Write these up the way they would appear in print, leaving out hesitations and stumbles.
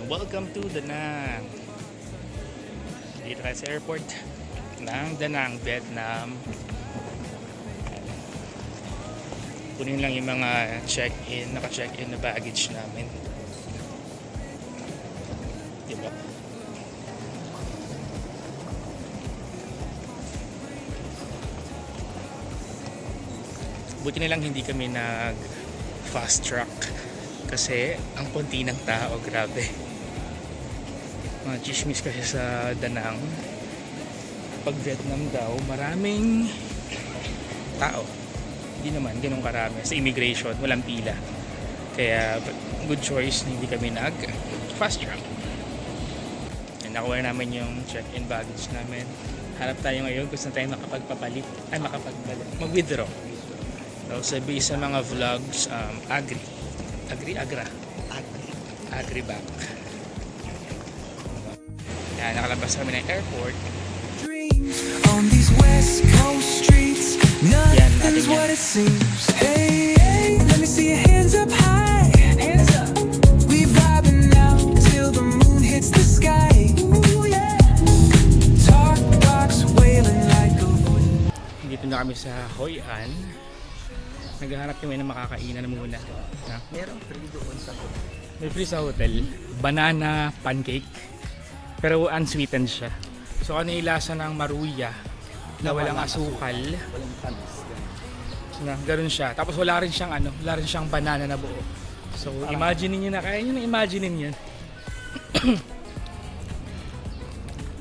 Welcome to Da Nang. Dito tayo sa airport ng Da Nang, Vietnam. Kunin lang yung mga check-in, naka-check-in na baggage namin. Diba? Buti na lang hindi kami nag fast track kasi ang konti ng tao, grabe. Mga chismis kasi sa Da Nang, pag Vietnam daw maraming tao, hindi naman ganun karami. Sa immigration walang pila, kaya good choice na hindi kami nag fast track. And nakuha namin yung check-in baggage namin. Harap tayo ngayon kung saan tayo makapagpapalit ay mag-withdraw. So based sa mga vlogs, Agri Bank. Yan, nakalabas kami ng airport. On these West Coast streets, nothing's what it seems. Hey, hey, let me see your hands up high. Hands up. We vibing now till the moon hits the sky. Ooh, yeah. Talk box wailing like a wind. Dito na kami sa Hoi An. Naghahanap kami ng makakainan muna. Merong free doon sa hotel. May free sa hotel. Banana pancake. Pero unsweetened siya. So ano yung lasa ng maruya na walang asukal. Walang tamis. Na ganoon siya. Tapos wala rin siyang banana na buo. So imagine niyo na, kaya niyo na imagine niyo.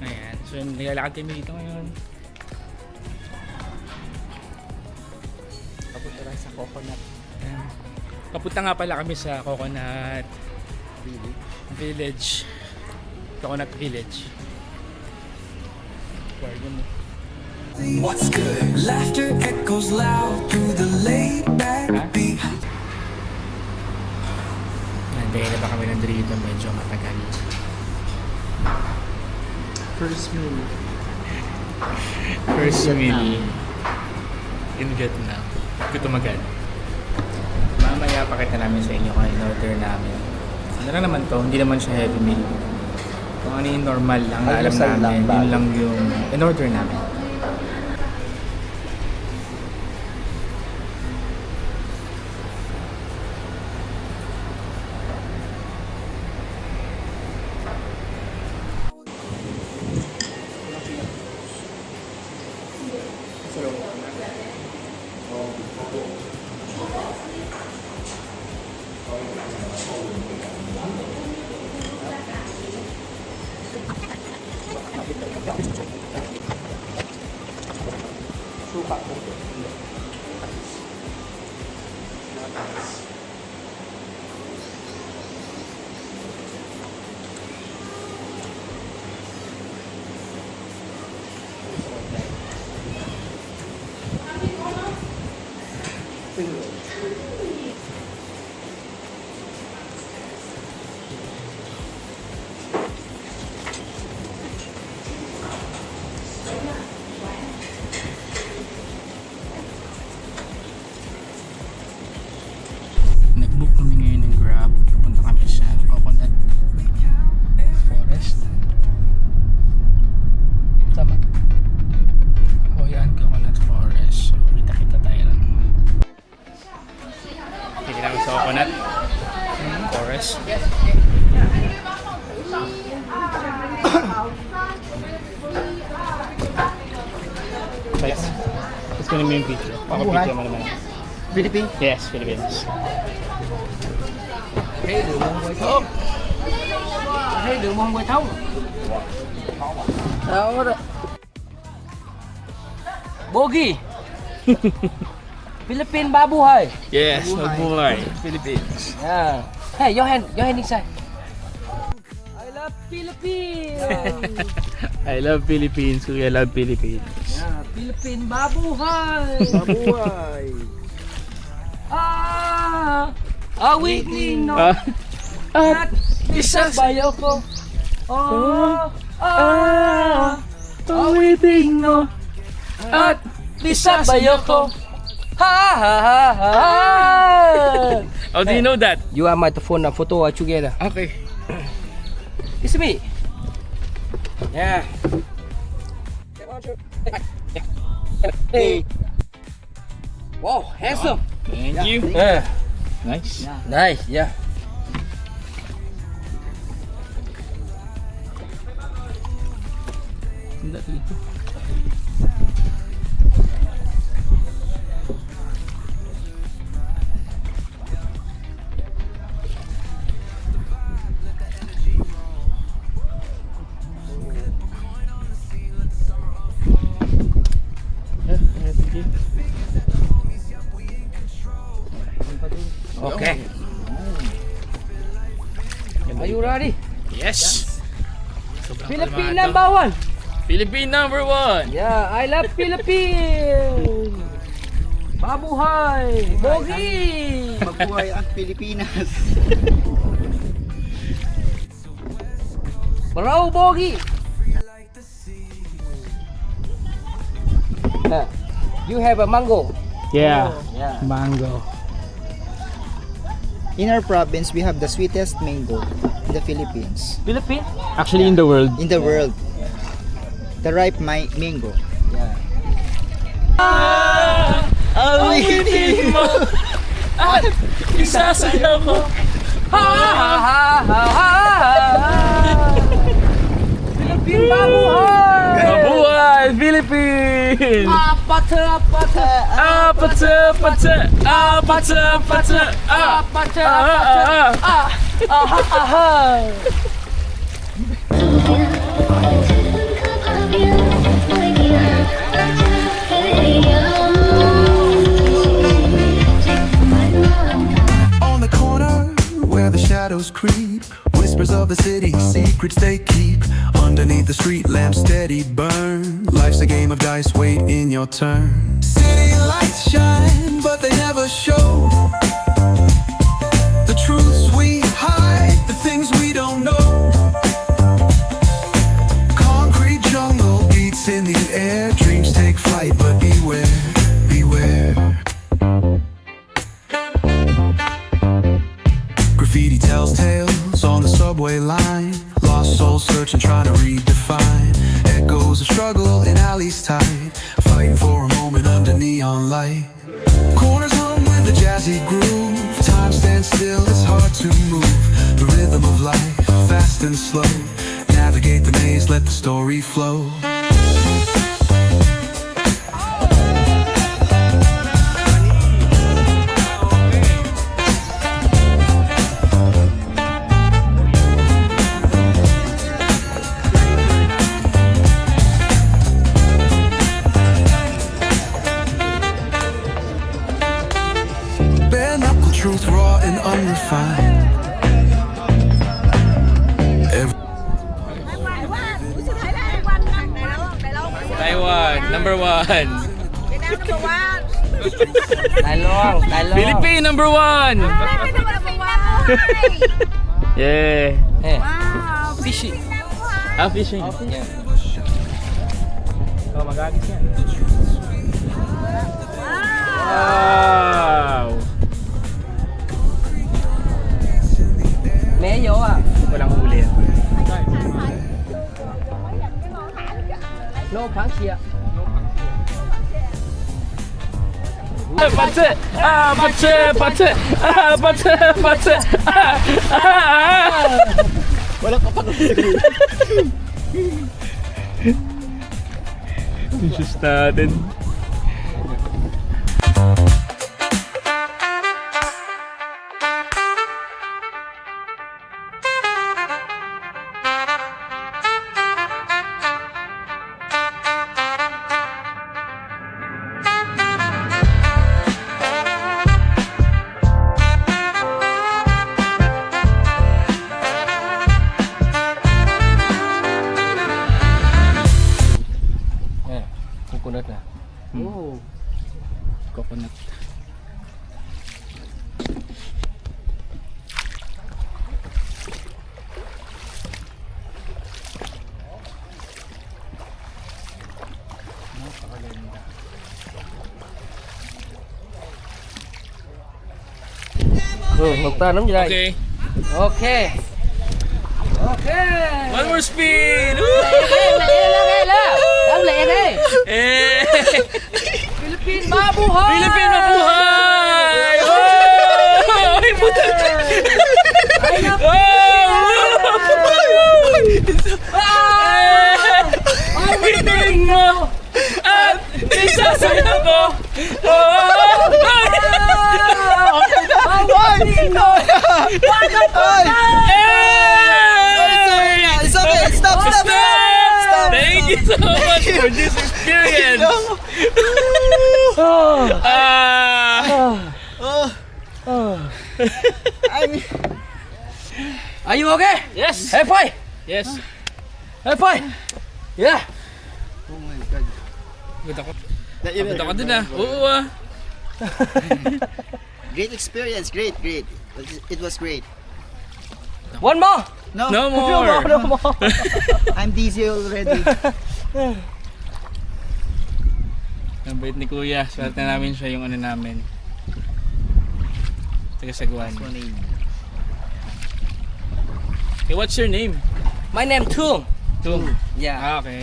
Ayan. So nilalakad kami dito ngayon. Papunta tayo sa coconut. Ayan. Papunta nga pala kami sa Coconut Village. Coconut Village. What's good? Laughter echoes loud through the laid back beat. Nandiyan na ba kami nandito? Medyo matagal. First meal. First meal in Vietnam. Gutom agad. Mamaya pakita namin sa inyo kung in-order namin. Ano lang naman to, hindi naman siya heavy meal. Kung ano yung normal lang na alam namin, yun lang yung in-order namin. Suka po. Nag-book kami ngayon ng Grab. Punta kami sa Coconut Forest. Tama. Hoi An Coconut Forest. So, kita-kita tayo lang. Hindi namin sa Coconut Forest. Yes. It's gonna be in video. Video mo naman. Philippines? Yes, Philippines. Hey, đường mong quay thấu. Hey, đường mong quay thấu. Đâu rồi? Bogi. Philippines Babuhay. Yes, Mabuhay. Philippines. Yeah. Hey, your hand inside. I love Philippines. I love Philippines. We love Philippines. Yeah, Philippines Babuhay. Mabuhay. Awitin no. At Isa bayo ko. awitin no. At Bisa Bayoko. Ha ha ha ha. How do you know that? You are my phone and photo together. Okay. It's me. Yeah. Hey. Wow, handsome. Thank you. Yeah. Nice. Nice, yeah. Ganda dito. Okay. Are you ready? Yes. Sobrang Philippine kalmado. number one. Philippine number 1. Yeah, I love Philippines. Mabuhay! Bogi! Mabuhay ang Pilipinas. Bravo, Bogi! You have a mango. Yeah. Yeah. Mango. In our province, we have the sweetest mango in the Philippines. Philippines? Actually in the world. In the world, the ripe mango. Yeah. Awitin mo at isasayaw ko. Ha ha ha ha ha! Philippine mabuhay! Mabuhay Philippines! Apata apata Apata pata apata pata apata apata aha aha. On the corner where the shadows creep, whispers of the city, secrets they keep. Underneath the street lamp, steady burn. Life's a game of dice, wait in your turn. City lights shine, but they never show the truths we hide, the things we don't know. Concrete jungle beats in the air, dreams take flight, but beware, beware. Graffiti tells tales on the subway line. Lost souls searching, trying to redefine. Echoes of struggle in alleys tight, fighting for a moment under neon light. Corners hum with a jazzy groove. Time stands still, it's hard to move. The rhythm of life, fast and slow. Navigate the maze, let the story flow. Bare knuckle truth, raw and unrefined. Taiwan, number 1. Talong, talong. Philippine number 1. Yeah. Eh. Fishy. Ah, fishing. Yeah. Oh, magagis yan. Wow. Mayo ah. Walang huli yan. No pangsia. Pace! Ah, pace! Pace! Ah, pace! Pace! Ah! Ah! Wala pa pang Just natin. Coconut na. Oh. Coconut. Napakaganda. Magtanong dyan. Okay. Okay. Okay. One more spin! Eh! Philippine mabuhay! Philippine mabuhay! Oh! Ay, puta! Ay, na- Oh! Ay, Piling mo! At isasayaw ko! It's okay. Stop. Thank you so much for this experience! Are you okay? Yes! High five! Yes! High five! Yeah! Oh my God. Good ako. Good ako din ah. Oo. Great experience. Great. It was great. One more! No, No more! No more! I'm dizzy already. Ang bait ni Kuya. Swerte namin siya yung ano namin. Taga-Saguan. Okay, what's your name? My name Tung. Tung. Yeah. Ah, okay.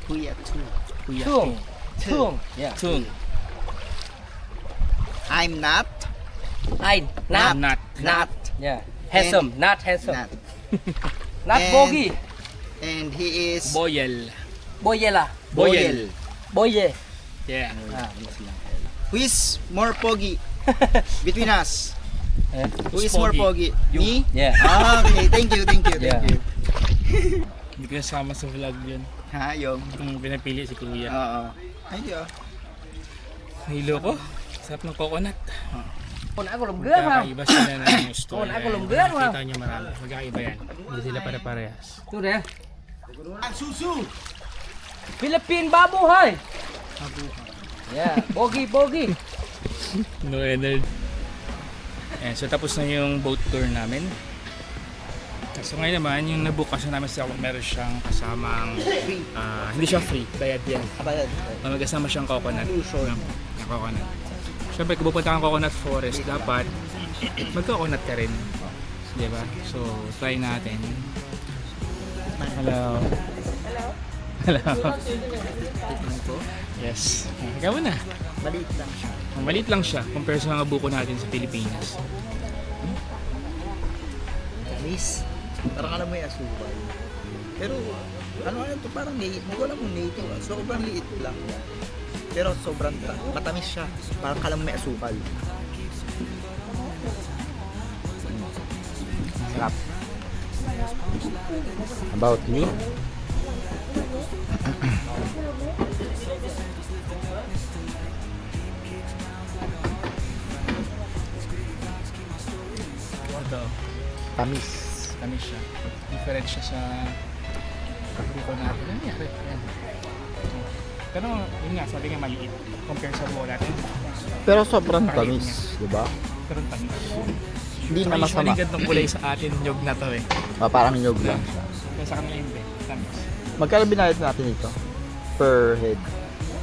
Kuya too. Kuya. Tung. Tung. Yeah. Tung. I'm not. I not. Not. Yeah. Handsome. Not handsome. Not. Not And- Bogi. And he is Boyel. Boyela. Boyel. Boye. Yeah. Ah. Who is more pogi between us? Eh? Who is Who's more pogi? pogi? Me? Yeah. Ah, okay. Thank you. Yeah. Hindi ko nasama sa vlog yun. Ha, yung. Yung pinapili si Kuya. Oo. Ayun. Hilo ko. Sarap ng coconut. Kung ako lumgan ha. Kakaiba sila ng gusto. Oh, ako lumban, ha? Nakita nyo marami. Magkaiba yan. Hindi sila pare-parehas. Ito na. Philippine babuhay. Yeah. Bogi. No energy. Ayan, so tapos na yung boat tour namin. So ngayon naman, yung nabook kasi namin sa meron siyang kasamang, hindi siya free, bayad yan. Abayad. May kasama siyang coconut. Yung coconut. Siyempre, kung pupunta kang coconut forest, dapat mag-coconut ka rin. Diba? So, try natin. Hello. Hello. Tignan ko. Yes. Ikaw na. Maliit lang siya. Maliit lang siya compare sa mga buko natin sa Pilipinas. Miss, parang alam mo yung asukal. Pero, ano to, parang native. Hindi ko alam kung native. Sobrang liit lang. Pero sobrang matamis siya. Parang kalam may asukal. Sarap. About you? Ito, Tamis. tamis siya. Different siya sa buko natin. Ano nangyari? Ayan. Pero yun nga, sabi nga maliit compare sa buko natin. Pero sobrang Parang tamis, di ba? Pero tamis. Hindi na Usually masama. ganitong kulay sa atin, nyog na to eh. Parang nyog lang siya. Kaya sa kanila hindi, tamis. Magkano binayad natin ito? Per head?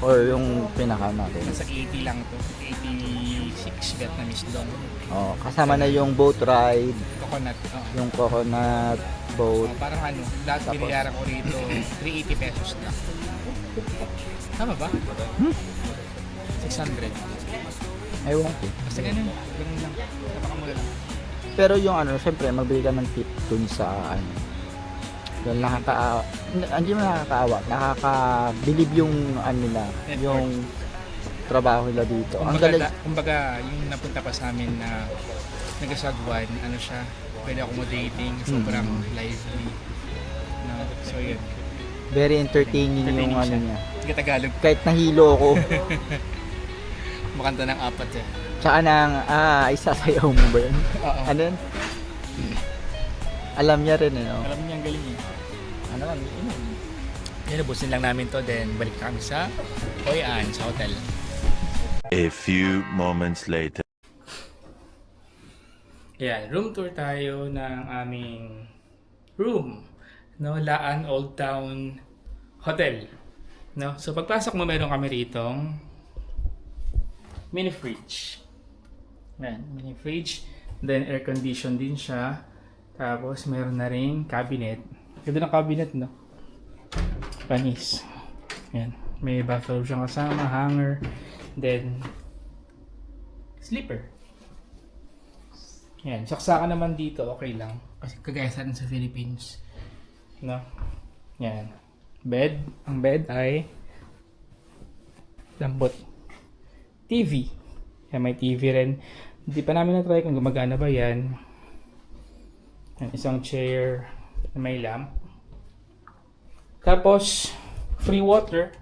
Or yung pinaka natin? Nasa 80 lang to. 86 Vietnamese dong. Oh, kasama na yung boat ride, Coconut. Oh. yung coconut boat. Parang ano, lahat Tapos? binayaran ko rito, 380 pesos na. Tama ba? 600. Ewan ko. Basta ganun. Ganun lang. Napakamura lang. Pero yung ano, syempre, magbili ka ng tip dun sa ano. Yung hindi mo nakakaawa, nakakabilib yung ano nila, yung trabaho nila dito. Ang galing. Kumbaga, yung napunta pa sa amin na nagasagwan, ano siya, very accommodating, sobrang lively. No? So yun. Very entertaining yung ano siya. niya. Hindi Tagalog. Kahit nahilo ako, Makanta ng apat eh. tsaka nang, isasayaw mo ba yun? Oo. Ano yun? Alam niya rin eh, no? Alam niya ang galing eh. Ano lang, inom. Yan, nabusin lang namin to, then balik kami sa Hoi An, sa hotel. A few moments later. Yan, room tour tayo ng aming room. No, Laan Old Town Hotel. No? So pagpasok mo, meron kami ritong mini fridge. Ayan, mini fridge. Then air condition din siya. Tapos meron na ring cabinet. Ganda ng cabinet, no? Panis. Ayan. May bathrobe siyang kasama, hanger. Then sleeper. Ayan. Saksakan naman dito, okay lang. Kasi kagaya sa atin sa Philippines. No? Ayan. Bed. Ang bed ay lambot. TV. Ayan, may TV rin. Hindi pa namin na-try kung gumagana ba yan. Ayan, isang chair na may lamp. Tapos, free water.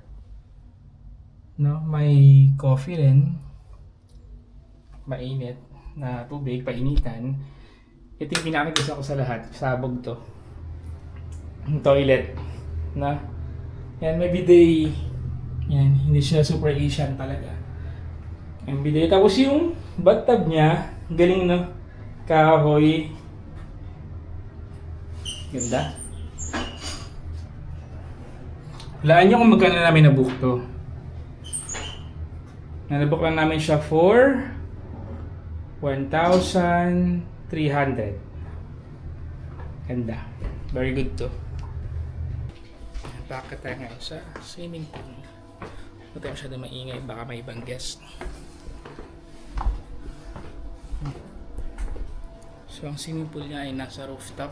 No, may coffee rin. Mainit na tubig, painitan. Ito yung pinakagusto ko sa lahat. Sabog to. Yung toilet. Na. Yan, may bidet. Yan, hindi siya super Asian talaga. Yung bidet. Tapos yung bathtub niya, galing no? Kahoy. Ganda. Hulaan nyo kung magkano namin nabook to. Nabook lang namin siya for 1,300. Ganda. Very good to. Bakit tayo ngayon sa swimming pool? Huwag tayo masyado maingay, baka may ibang guest. So ang swimming pool niya ay nasa rooftop.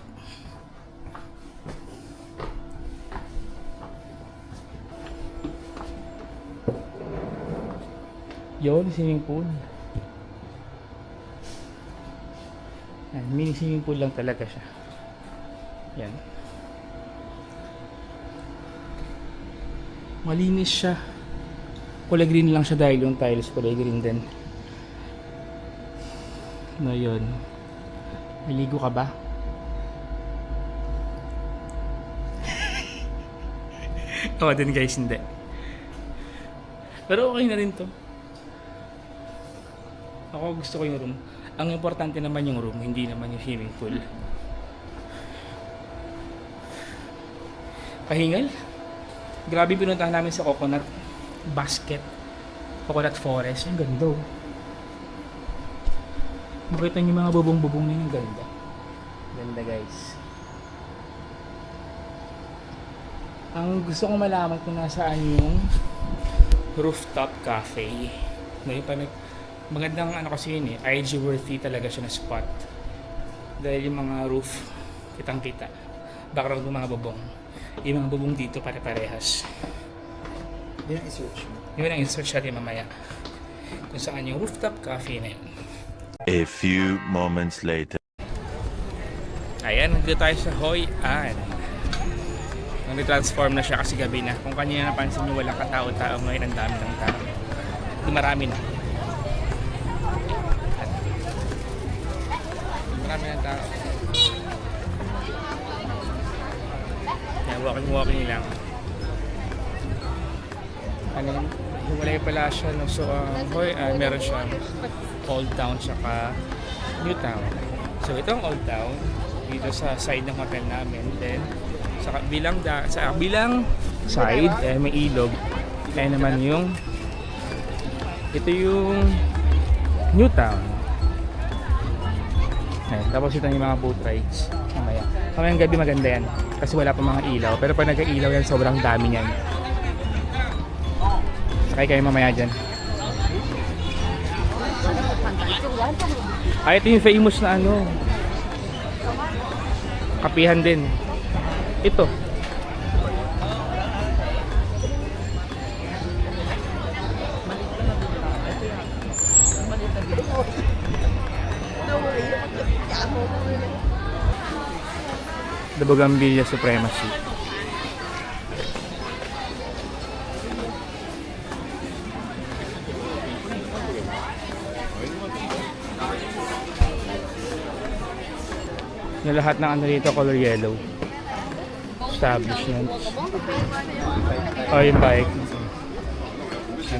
Yun, swimming pool. Yan, mini swimming pool lang talaga siya. Yan. Malinis siya. Kulay green lang siya dahil yung tiles kulay green din. No, yun. Maligo ka ba? Oo din guys, hindi. Pero okay na rin to. Ako gusto ko yung room. Ang importante naman yung room, hindi naman yung swimming pool. Pahingal. Grabe pinuntahan namin sa coconut basket. Coconut forest. Ang ganda. Makita niyo mga bubong-bubong na yung ganda. Ganda guys. Ang gusto kong malaman kung nasaan yung rooftop cafe. May magandang ano kasi yun eh. IG worthy talaga siya na spot. Dahil yung mga roof, kitang kita. Background ng mga bubong. Yung mga bubong dito pare-parehas. Yun ang i-search mo. Yun ang in-search natin mamaya. Kung saan yung rooftop cafe na yun. A few moments later. Ayan, nandito tayo sa Hoi An. Nag-transform na siya kasi gabi na. Kung kanina napansin nyo, walang katao-tao. Ngayon ang dami ng tao. Ito marami na. Marami ng tao. Yan, walking lang. Ano, hiwalay pala siya. No? So, Hoi An, meron siyang Old Town tsaka New Town. So, ito ang Old Town. Dito sa side ng hotel namin. Then, sa bilang side, may ilog. Kaya naman yung ito yung New Town. Tapos ito yung mga boat rides. Kamayang gabi maganda yan. Kasi wala pa mga ilaw. Pero pag nag-ilaw yan, sobrang dami yan. Sakay kayo mamaya dyan. Ito yung famous na ano. Kapihan din. Ito. The Bougainvillea Supremacy. Yung lahat ng ano dito color yellow. Establishments. Oh, yung bike.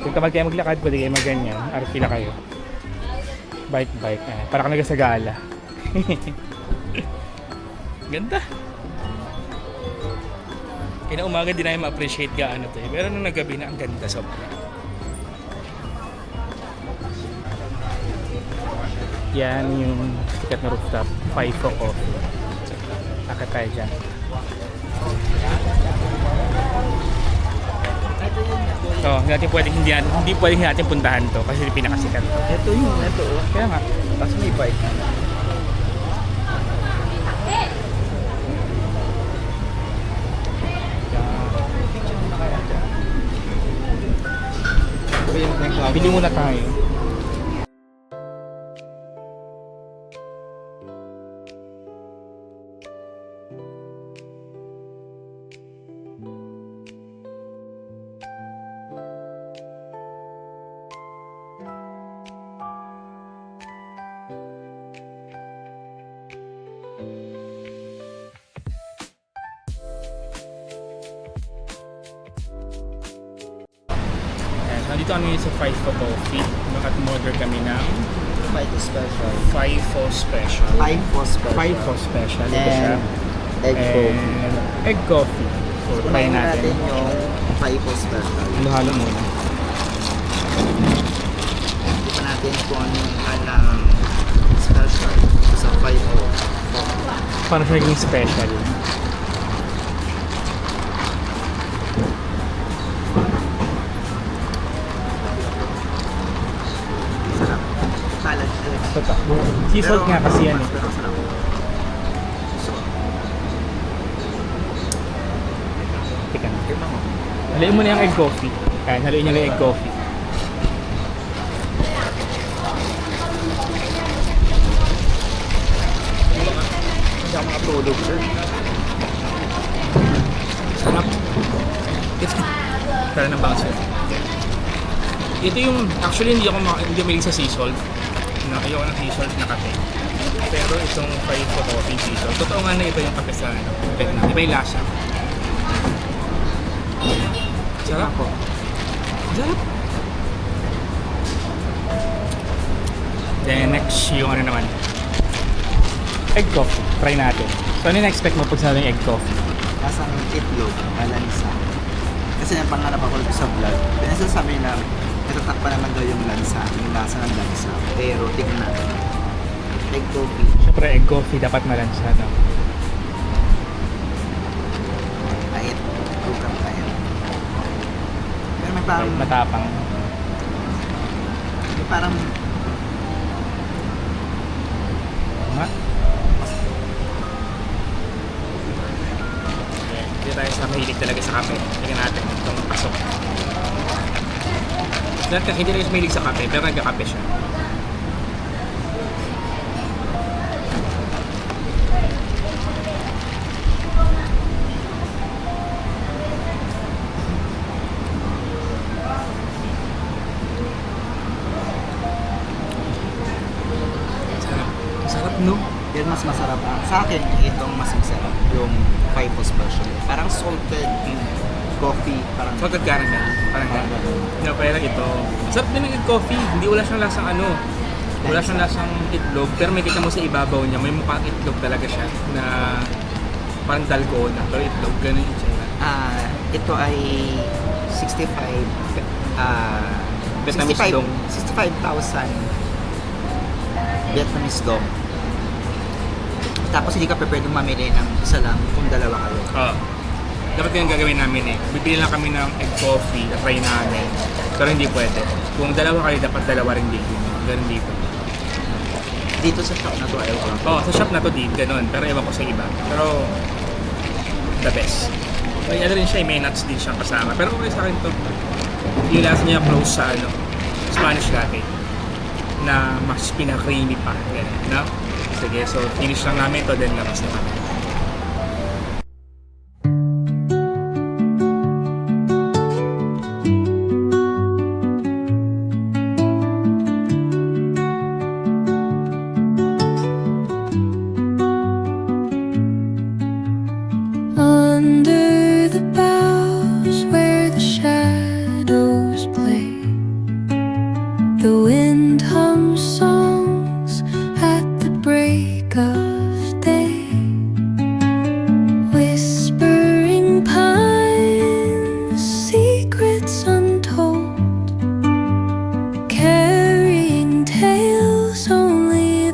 Kung tamad kayo maglakad, pwede kayo magganyan. Arpila kayo. Bike. Para ka nagasagala. Ganda. Kinaumaga din namin ma-appreciate gaano to. Pero nung nagabi na, ang ganda sobra. Yan yung sikat na rooftop, Faifo Coffee. Akit tayo dyan. So, hindi pwedeng natin puntahan to kasi pinakasikat to. Ito yung, ito. Kaya nga. Tapos may bike. Bili muna tayo. Nandito kami sa Faifo Coffee. Order kami ng Bike special. Faifo Special. Faifo special. Faifo Special. Ito siya. And egg coffee. And egg coffee. So, try Unahin natin. natin yung Faifo special. Halo-halo muna. Hindi pa natin kung ano yung halang special sa Faifo. Para siya naging special. Sarap. Salad. Ito. Seafood nga kasi yan eh. Pero sarap. Tika na. Tignan mo. Haluin mo na yung egg coffee. Ayan, haluin nyo na yung egg coffee. Hindi ako makatulog, sir. Sarap. Tara ng bouncer. Ito yung, actually hindi ako mahilig sa sea salt. Ayoko ng sea salt na kape. Pero itong Faifo Coffee sea salt, totoo nga na ito yung kape sa Vietnam. Iba yung lasa. Sarap po. Sarap. Then next yung ano naman. Egg coffee. Try natin. So ano yung na-expect mo pag sinabi yung egg coffee? Lasang itlog, malansa. Kasi yung pangarap ako sa vlog, pinasasabi na natatakpan naman daw yung lansa, yung lasa ng lansa. Pero tignan natin. Egg coffee. Siyempre egg coffee dapat malansa, no? Kahit tukang tayo. Pero may parang, Matapang. may parang Nga? Hindi tayo sa mahilig talaga sa kape. Tingnan natin itong pasok. Lahat kasi hindi tayo mahilig sa kape, pero nagkakape siya. Sarap. Sarap, no? yun mas masarap. Sa akin, itong mas masarap. Yung Faifo special. Parang salted coffee. Parang Salted caramel. Parang gano'n. No, pero ito. Sarap din ng coffee. Hindi wala siyang lasang ano. Wala siyang lasang itlog. Pero may kita mo sa ibabaw niya. May mukhang itlog talaga siya. Na parang dalgona. Pero itlog. Ganun yung tsura. ito ay 65 Vietnamese dong. 65,000 Vietnamese dong. Tapos hindi ka pa pwedeng mamili ng isa lang kung dalawa kayo. Dapat yung gagawin namin eh. Bibili lang kami ng egg coffee, try namin. Pero hindi pwede. Kung dalawa kayo, dapat dalawa rin dito. Ganun dito. Dito sa shop na to, ayaw ko lang. Sa shop na to din, ganun. Pero ewan ko sa iba. Pero, the best. May ano rin siya, may nuts din siya kasama. Pero okay sa akin to. Yung lasa niya close sa Spanish latte. Na mas pinaka-creamy pa. Ganun, no? Sige, so finish lang namin to, then labas na kami. Under the boughs where the shadows play, the wind hums songs at the break of day. Whispering pines, secrets untold, carrying tales only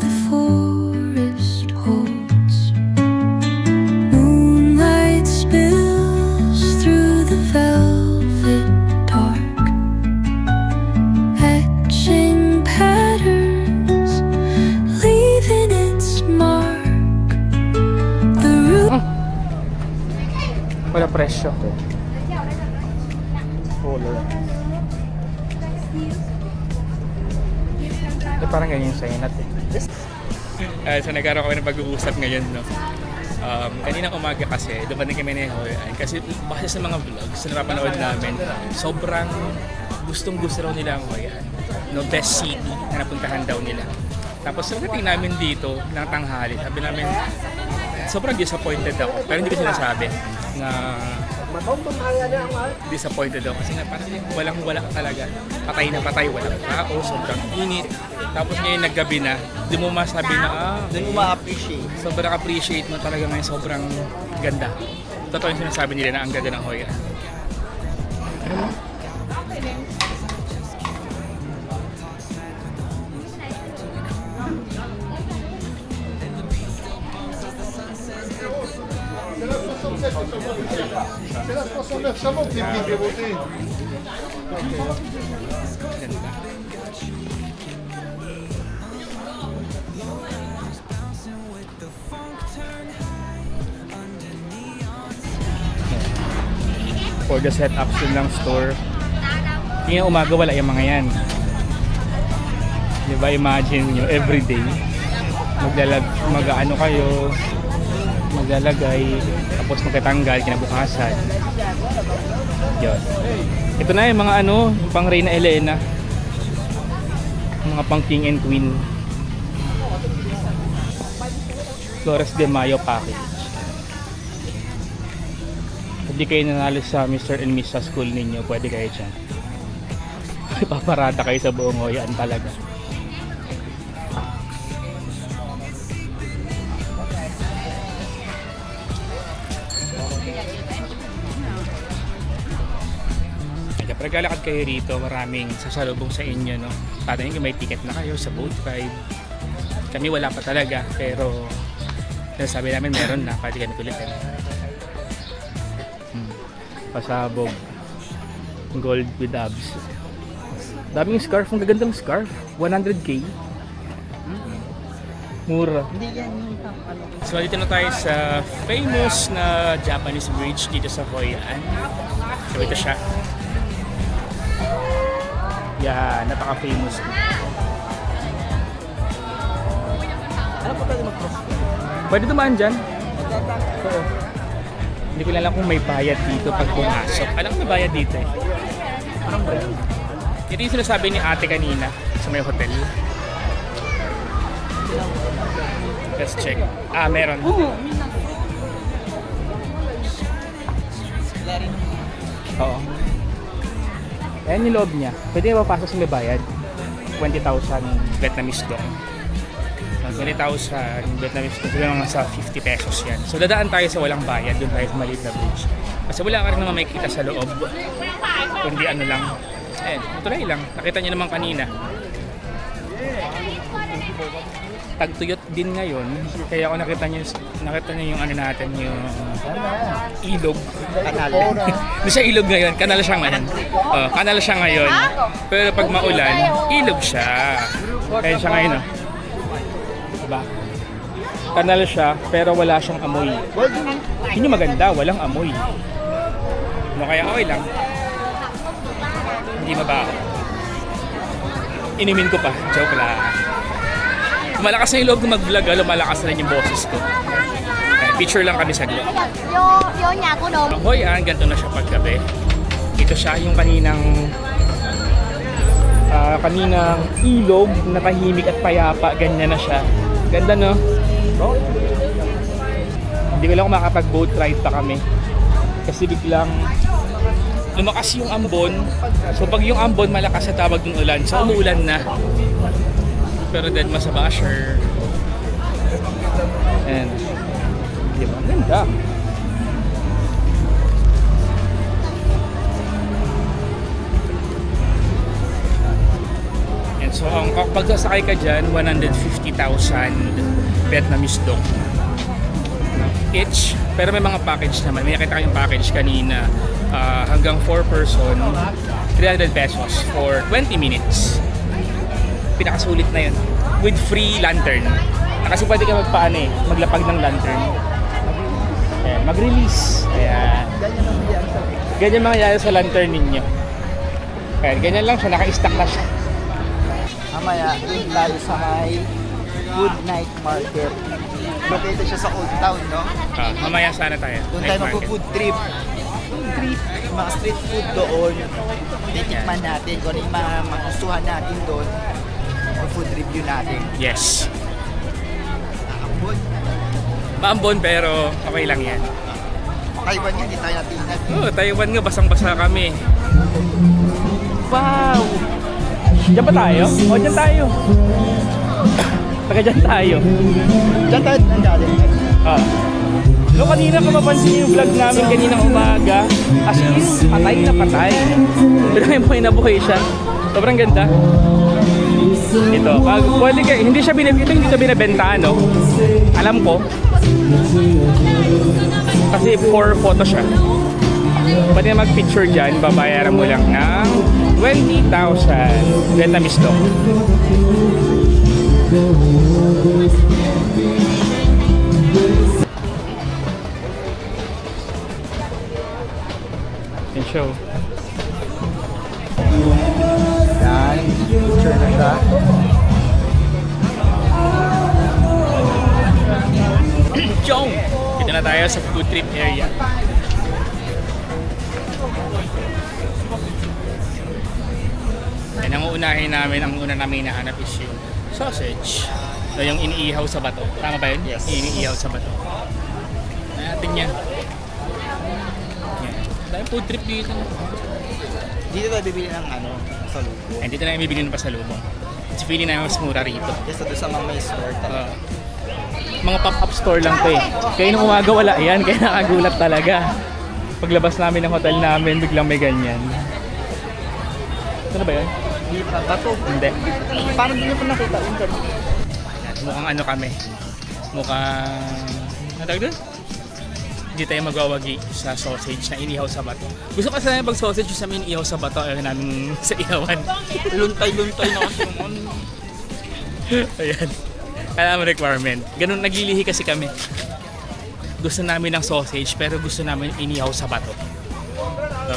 presyo. Color. Parang ganyan yung sa'yo natin. So nagkaroon kami ng pag-uusap ngayon, no? Kaninang umaga kasi, dumating kami ni Hoi An. Kasi base sa mga vlogs na napapanood namin, sobrang gustong-gusto raw nila ang Hoi An. No, best city na napuntahan daw nila. Tapos pagdating namin dito ng tanghali, sabi namin, sobrang disappointed ako. Pero hindi ko sinasabi na disappointed ako kasi nga parang walang-wala talaga. Patay na patay, walang tao, sobrang init. Tapos ngayon naggabi na, di mo masabi na Doon mo ma-appreciate. sobrang appreciate mo talaga ngayon, sobrang ganda. Totoo yung sinasabi nila na ang ganda ng Hoi An. C'est la 309, ça monte les prix, Béroté. Ganda. For the setups yun lang store. Tingnan umaga wala yung mga yan. Diba, imagine nyo, everyday mag-ano kayo, maglalagay, tapos magkatanggal kinabukasan. Yun. Ito na yung mga ano, pang Reyna Elena, mga pang King and Queen. Flores de Mayo package. Hindi kayo nanalo sa Mr. and Miss sa school ninyo, pwede kayo dyan. Ipaparada kayo sa buong Hoi An talaga. Kapag lalakad kayo rito, maraming sasalubong sa inyo, no? Paano yung may ticket na kayo sa boat ride. Kami wala pa talaga, pero sabi namin meron na, pwede kami kulitin. Pasabog. Gold with abs. Daming scarf, ang gagandang scarf. 100k. Mura. Hindi yan yung ano. So dito na tayo sa famous na Japanese bridge dito sa Hoi An. So ito siya. Yan, napaka-famous. Ano pa pwede mag-cross? Pwede dumaan dyan? Oo. Hindi ko lang alam kung may bayad dito pag pumasok. Alam ko may bayad dito eh. Parang break. Ito yung sinasabi ni ate kanina sa may hotel. Let's check. Ah, meron. Oo. Ayan yung loob niya. Pwede ba pasok sa may bayad? 20,000 Vietnamese dong. 20,000 Vietnamese dong. Siguro mga sa 50 pesos yan. So dadaan tayo sa walang bayad. Doon tayo sa maliit na bridge. Kasi wala ka rin naman makikita sa loob. Kundi ano lang. Ayan, tuloy lang. Nakita niyo naman kanina. Tagtuyot din ngayon. Kaya ako nakita niyo yung ano natin, yung ilog. Kanal. Hindi siya ilog ngayon, kanal siya ngayon. Kanal siya ngayon. Pero pag maulan, ilog siya. Kaya siya ngayon, oh. Diba? Kanal siya, pero wala siyang amoy. Yun yung maganda, walang amoy. No, kaya okay lang. Hindi mabaho. Inumin ko pa, joke lang. Malakas na yung loob ko mag-vlog, lumalakas na rin yung boses ko. Picture lang kami sa group. Vô nhà của Đồn. Ang Hoi An, ganito na siya paggabi. Ito siya yung kaninang ilog na tahimik at payapa. Ganyan na siya. Ganda, no? Hindi ko lang kung makapag-boat ride pa kami. Kasi biglang lumakas yung ambon. So pag yung ambon malakas sa tawag ng ulan, so umuulan na. Pero dead ma sa basher. And di ba? Ganda. And so ang pagsasakay ka dyan, 150,000 Vietnamese dong each. Pero may mga package naman. May nakita kayong package kanina, hanggang 4 person, 300 pesos for 20 minutes. Pinakasulit na yun. With free lantern. Kasi pwede ka maglapag ng lantern. Ayan, mag-release. Ayan. Ganyan ang yan sa Ganyan mangyayari sa lantern ninyo. Ayan, ganyan lang siya. Naka-stack na siya. mamaya, doon tayo sa may Good Night Market. Located siya sa Old Town, no? Mamaya sana tayo. Doon Night tayo market. magpo-food trip. Food trip. Mga street food doon. Titikman natin kung ano yung mga magustuhan natin doon. Food review natin. Yes. Nakakabot. Maambon pero okay lang yan. Taiwan yan, di tayo natingnan. Oh, Taiwan nga, basang-basa kami. Wow! Diyan ba tayo? O, diyan tayo. Taga diyan tayo. Diyan tayo nanggaling. Ah. No, kanina kung mapansin yung vlog namin kaninang umaga, as in, patay na patay. Pero may buhay na buhay siya. Sobrang ganda. Ito, pwede kayo, hindi siya hindi ito binibenta, no? Alam ko. Kasi for photo siya. Pwede na mag-picture dyan, babayaran mo lang ng 20,000 Vietnamese dong. Yung show. Yan, picture na siya. Chong! Dito na tayo sa food trip area. Yan ang uunahin namin, ang una namin hinahanap is yung sausage. So, yung iniihaw sa bato. Tama ba yun? Yes. Iniihaw sa bato. Natin yan. Yan. Dahil food trip dito. Dito tayo bibili ng sa lupo. And dito na yung bibili ng pasalubong. Kasi feeling na mas mura rito. Kasi doon sa mga may store talaga. Mga pop-up store lang to eh. Kaya nung umaga wala yan, kaya nakagulat talaga. Paglabas namin ng hotel namin, biglang may ganyan. Ito na ba yun? Hindi pa. Bato. Hindi. Parang hindi ko nakita yung kanina. Mukhang ano kami. Mukhang... Ano tawag doon? Hindi tayo magwawagi sa sausage na inihaw sa bato. Gusto kasi namin pag sausage yung sa amin inihaw sa bato, ayaw namin sa ihawan. Luntay-luntay na kasi yung ano. Ayan. Kaya naman requirement. Ganun, naglilihi kasi kami. Gusto namin ng sausage pero gusto namin inihaw sa bato. So,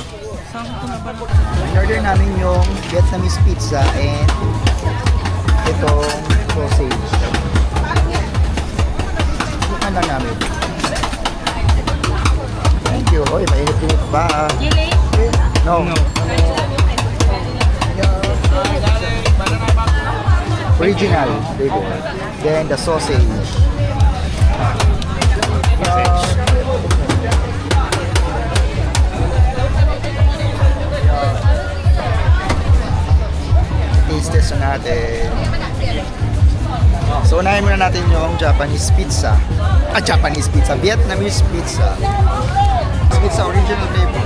In-order namin yung Vietnamese pizza and itong sausage. Bukan lang namin. Thank you. Oy, mainit-init pa. No. no. Original flavor. Then the sausage. Sausage. Taste test natin. So, unahin muna natin yung Japanese pizza. Japanese pizza. Vietnamese pizza. Pizza original flavor.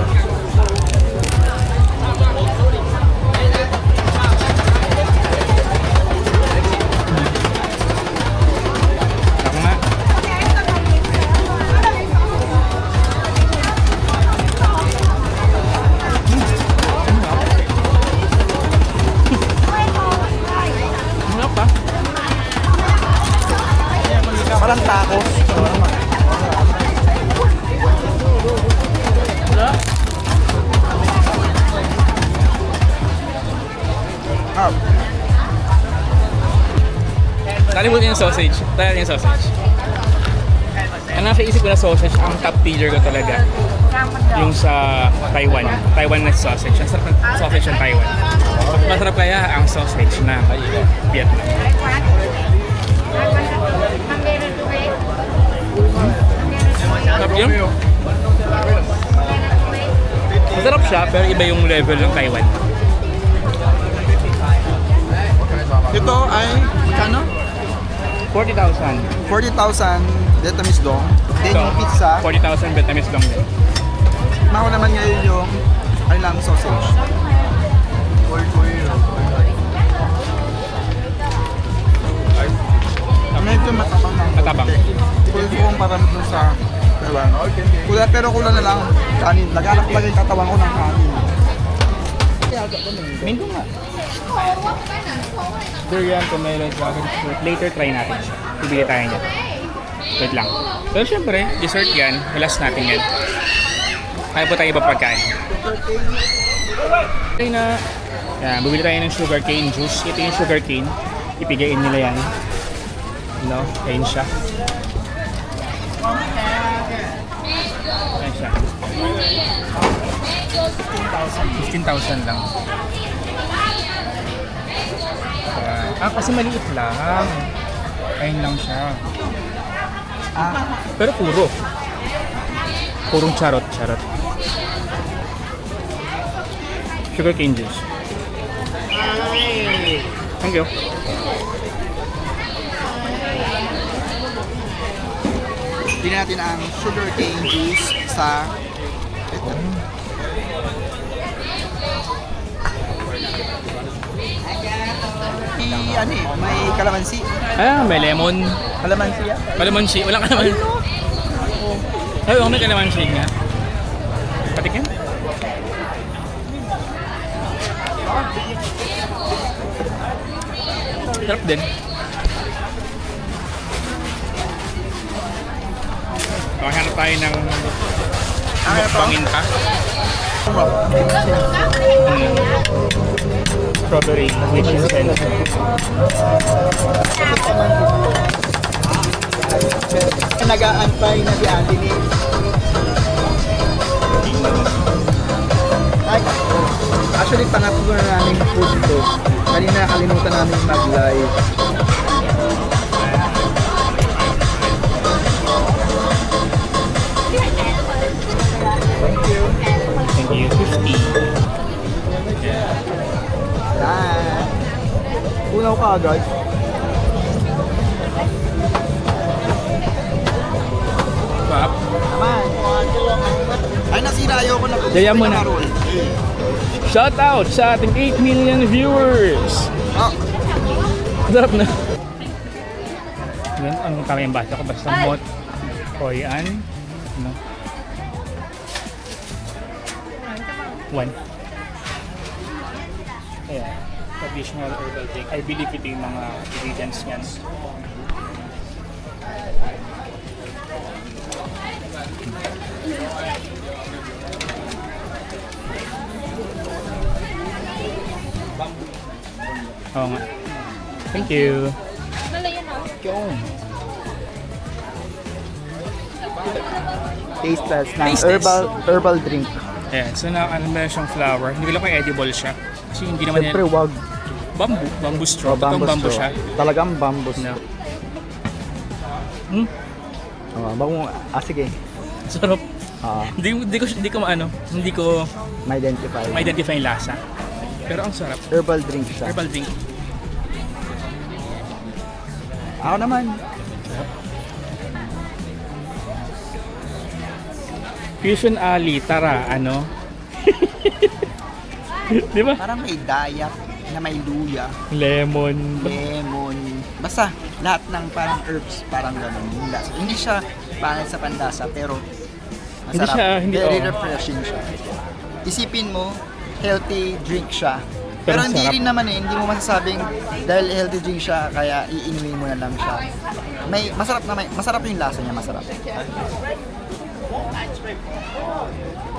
Ako nga. Ano pa? Parang tacos. Nalimutan yung sausage. Tayo yung sausage. Ang nasa isip ko na sausage, ang top tier ko talaga. Yung sa Taiwan. Taiwan na sausage. Ang sarap ng sausage ng Taiwan. Masarap kaya ang sausage na Vietnam. Sarap yun. Masarap siya, pero iba yung level ng Taiwan. Ito ay, magkano? 40,000. 40,000 Vietnamese dong. Then So, yung pizza, 40,000 Vietnamese long din. mako naman ngayon yung lang sausage. Medyo matabang na. Matabang. Pwede kong parang dun sa Taiwan. Pero kulang na lang kanin. Naghanap lang yung katawan ko ng kanin. Mingo nga. Durian, pomelo, dragon fruit. Later try natin siya. Bibili tayo niya. Wait lang. Pero syempre, dessert yan. Last natin yan. Kaya po tayo iba pagkain. Okay na. Yan, bumili tayo ng sugarcane juice. Ito yung sugarcane. Ipigayin nila yan. No? Ayun siya. Ayun siya. 15,000 lang. Kasi maliit lang. Ayun lang siya. Pero puro. Purong charot. Sugarcane juice. Thank you. Bili natin ang sugarcane juice sa ito. May kalamansi. May lemon. Kalamansi yan. Kalamansi. Walang kalamansi. Ay, may kalamansi nga. Patikin? Sarap din. Hanap tayo ng mukbangin pa. Strawberry, which is Nag-aantay na si Ate ni. Actually, pangatlo na namin food to. Kanina kalimutan namin mag-live. Thank you. 50. Yan. Unaw ka agad. Pap. Naman. Ay, nasira ayoko na. Daya mo na. Shout out sa ating 8 million viewers. Oh. Sarap na. Yan ang kami yung basa ko. Basta mot. Koyan. No? 1. Ayan. Traditional herbal drink. I believe ito yung mga ingredients niyan. Oo nga. Thank you. Yung. Taste test ng Taste test. herbal drink. Ayan. So meron siyang flower. Hindi ko lang kung edible siya. Kasi hindi naman Siyempre, yan. wag. Bamboo straw. Totoong bamboo straw. siya. Talagang bamboo. No. Sige. Sarap. Ah, Hindi ko ma-identify. ma-identify yung lasa. Pero ang sarap. Herbal drink siya. Herbal drink. Ako naman. Fusion Ali, tara, ano? Di ba? Parang may dayak na may luya, Lemon. lemon. Basta lahat ng parang herbs, parang ganun yung lasa. Hindi siya pangit sa panlasa, pero Hindi masarap. siya- hindi- Very oo. refreshing siya. Isipin mo, healthy drink siya. Pero Pero hindi sarap. rin naman hindi mo masasabing dahil healthy drink siya, kaya iinumin mo na lang siya. Masarap yung lasa niya, masarap.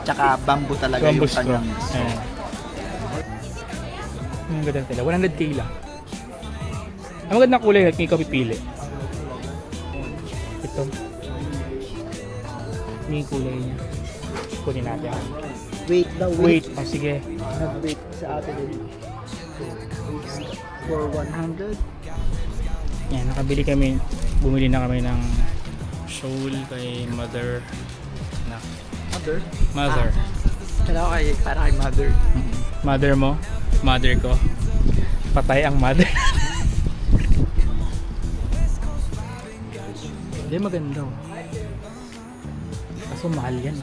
Tsaka bamboo talaga Bamboo yung straw. kanyang. Ayan. Ang ganda nila. 100k lang. Ang magandang kulay at may ikaw pipili. Ito. May kulay niya. Kunin natin. Wait. Oh, sige. Nag-wait sa atin din. For 100. Yan, nakabili kami. Bumili na kami ng shawl kay mother. Mother. Kailangan kay, para kay mother. Mother mo? Mother ko. Patay ang mother. Hindi, maganda. Kaso mahal yan.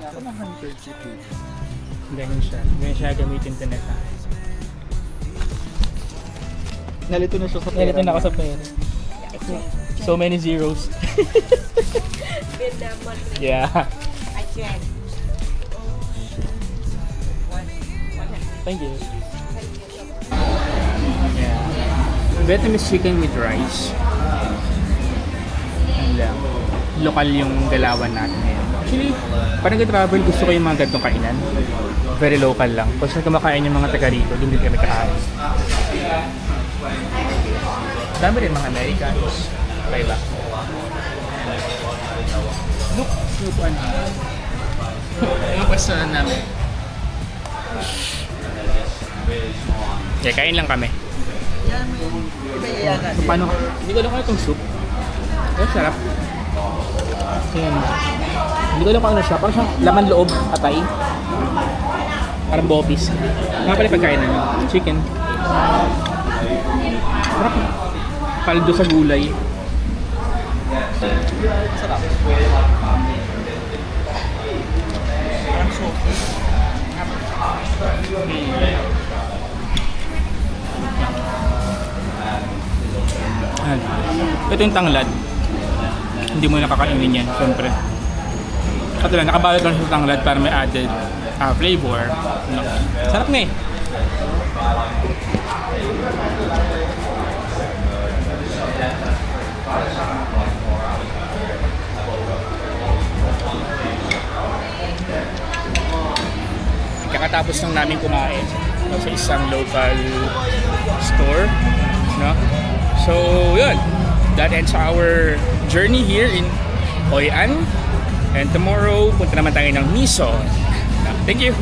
Ako ng 100 Ganyan siya. Ganyan siya gamitin sa net. Nalito na siya sa pera. Nalito na ako sa pera. So many zeros. Yeah. Thank you. Yeah. Vietnamese chicken with rice. lang. Lokal yung galawan natin ngayon. Actually, parang nag-travel, gusto ko yung mga ganitong kainan. Very local lang. Kung saan kumakain yung mga taga rito, doon din kami kakain. Dami rin mga Americanos. Iba. Look, lupuan. Yung pwesto na namin. Yeah, kain lang kami. So, paano? Hindi ko alam kung itong soup. Pero sarap. Ayan. Hindi ko alam kung ano siya. Parang siyang laman loob, atay. Parang bopis. Nga pala yung pagkain namin. Chicken. Sarap. Kaldo sa gulay. Sarap. Parang soft. Ayan. Ito yung tanglad. Hindi mo nakakainin yan, syempre. At lang, nakabalot lang sa tanglad para may added flavor. No. Sarap nga eh. Kakatapos lang namin kumain sa isang local store, no? So, yun. That ends our journey here in Hoi An. And tomorrow, punta naman tayo ng Miso. Thank you!